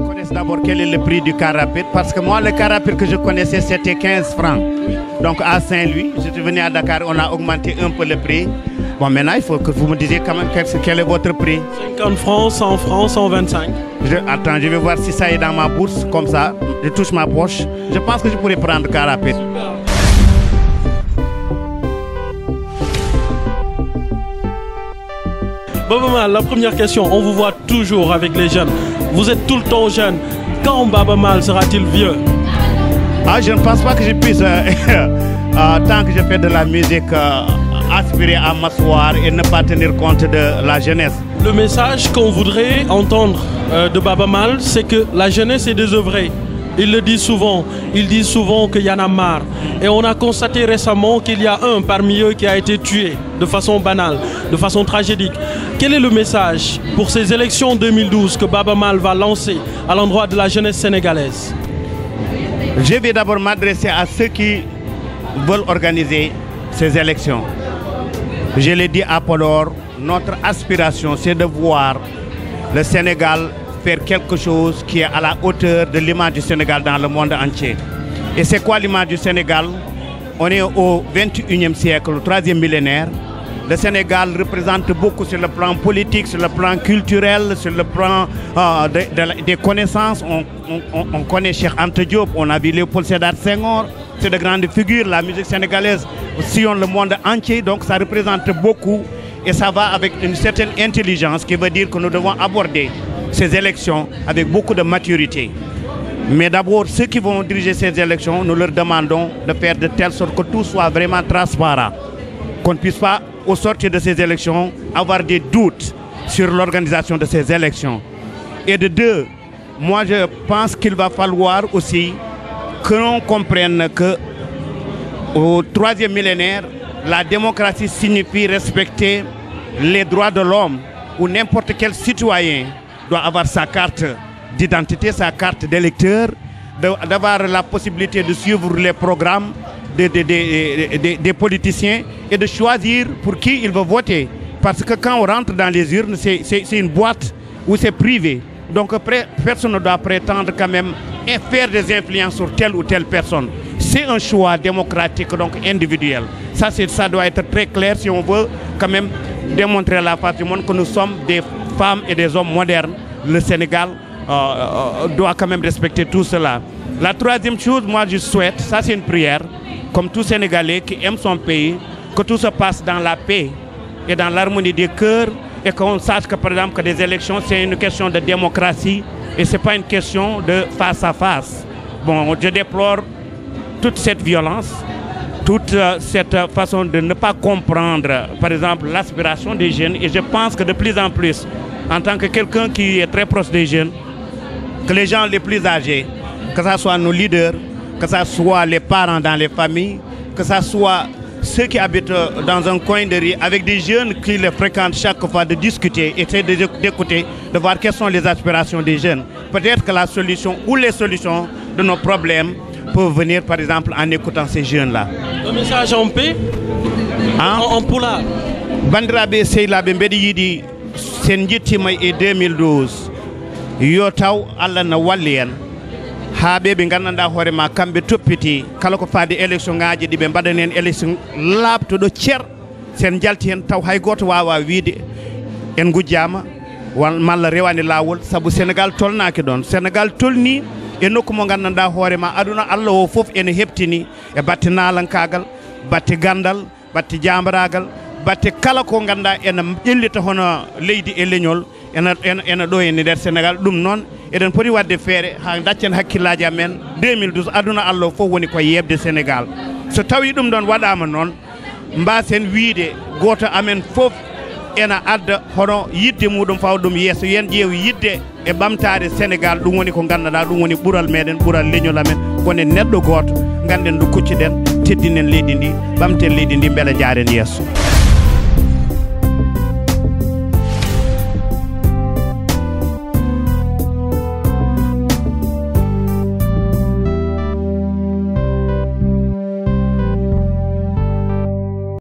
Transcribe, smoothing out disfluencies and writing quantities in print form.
Connaissez d'abord quel est le prix du car rapide, parce que moi le car rapide que je connaissais c'était 15 francs. Donc à Saint-Louis, je suis venu à Dakar, on a augmenté un peu le prix. Bon, maintenant il faut que vous me disiez quand même quel est votre prix. 50 francs, 100 francs, 125. Attends, je vais voir si ça est dans ma bourse, comme ça, je touche ma poche. Je pense que je pourrais prendre car rapide. Baba Maal, la première question, on vous voit toujours avec les jeunes. Vous êtes tout le temps jeune. Quand Baba Maal sera-t-il vieux? Ah, je ne pense pas que je puisse, tant que je fais de la musique, aspirer à m'asseoir et ne pas tenir compte de la jeunesse. Le message qu'on voudrait entendre de Baba Maal, c'est que la jeunesse est désœuvrée. Ils le disent souvent, ils disent souvent qu'il y en a marre. Et on a constaté récemment qu'il y a un parmi eux qui a été tué de façon banale, de façon tragédique. Quel est le message pour ces élections 2012 que Baba Maal va lancer à l'endroit de la jeunesse sénégalaise? Je vais d'abord m'adresser à ceux qui veulent organiser ces élections. Je l'ai dit à Podor, notre aspiration c'est de voir le Sénégal faire quelque chose qui est à la hauteur de l'image du Sénégal dans le monde entier. Et c'est quoi l'image du Sénégal? On est au 21e siècle, au 3e millénaire. Le Sénégal représente beaucoup sur le plan politique, sur le plan culturel, sur le plan des connaissances. On connaît Cheikh Anta Diop, on a vu Léopold Sédar Senghor. C'est de grandes figures. La musique sénégalaise sillonne le monde entier, donc ça représente beaucoup. Et ça va avec une certaine intelligence qui veut dire que nous devons aborder ces élections avec beaucoup de maturité. Mais d'abord, ceux qui vont diriger ces élections, nous leur demandons de faire de telle sorte que tout soit vraiment transparent. Qu'on ne puisse pas, au sortir de ces élections, avoir des doutes sur l'organisation de ces élections. Et de deux, moi je pense qu'il va falloir aussi que l'on comprenne que au 3e millénaire, la démocratie signifie respecter les droits de l'homme, où n'importe quel citoyen doit avoir sa carte d'identité, sa carte d'électeur, d'avoir la possibilité de suivre les programmes des politiciens et de choisir pour qui il veut voter. Parce que quand on rentre dans les urnes, c'est une boîte où c'est privé. Donc personne ne doit prétendre quand même faire des influences sur telle ou telle personne. C'est un choix démocratique, donc individuel. Ça doit être très clair si on veut quand même démontrer à la face du monde que nous sommes des femmes et des hommes modernes. Le Sénégal doit quand même respecter tout cela. La troisième chose, moi je souhaite, ça c'est une prière, comme tout Sénégalais qui aime son pays, que tout se passe dans la paix et dans l'harmonie des cœurs, et qu'on sache que par exemple que des élections c'est une question de démocratie et c'est pas une question de face à face. Bon, je déplore toute cette violence, toute cette façon de ne pas comprendre par exemple l'aspiration des jeunes, et je pense que de plus en plus, en tant que quelqu'un qui est très proche des jeunes, que les gens les plus âgés, que ce soit nos leaders, que ce soit les parents dans les familles, que ce soit ceux qui habitent dans un coin de rue avec des jeunes qui les fréquentent chaque fois, de discuter, essayer d'écouter, de voir quelles sont les aspirations des jeunes. Peut-être que la solution ou les solutions de nos problèmes peuvent venir par exemple en écoutant ces jeunes-là. Un message en paix, en pulaar. Bandiraɓe sehilaɓe mbeɗa yiiɗi sen jettima e 2012 yo taw Allah na walli en ha ɓe gandanɗa hoorema kamɓe toppiti kala ko faade élection ngaji ɗi ɓe mbaɗani en élection laabtoɗo ceer sen jalti hen taw hay goto wawa wiide en gujjama malla rewani lawol saabu Sénégal tolnaki ɗon. Sénégal tolni e nokku mo gandanɗa hoorema aduna Allah o foof ene heptini e batte nalankagal, batte gandal, batte jambaragal, batte kala ko ganduɗa ene ƴellita hono leydi e leñol ene ɗo ene nder Sénégal. ɗum noon eɗen poti wadde feere ha daccen hakkillaji amen 2012 aduna Allah fof woni ko yebde Sénégal. So tawi ɗum ɗon waɗama noon mbasen wiide goto amen fof ena adda hono yidde muɗum fawa ɗum yeeso, yen ƴeew yidde e ɓamtare Sénégal. ɗum woni ko ganduɗa ɗum woni ɓuural meɗen, ɓuural leñol amen, kono neɗɗo goto ganden ndu kucciɗen teddinen leydi ndi, ɓamten leydi ndi beele jaren yeeso.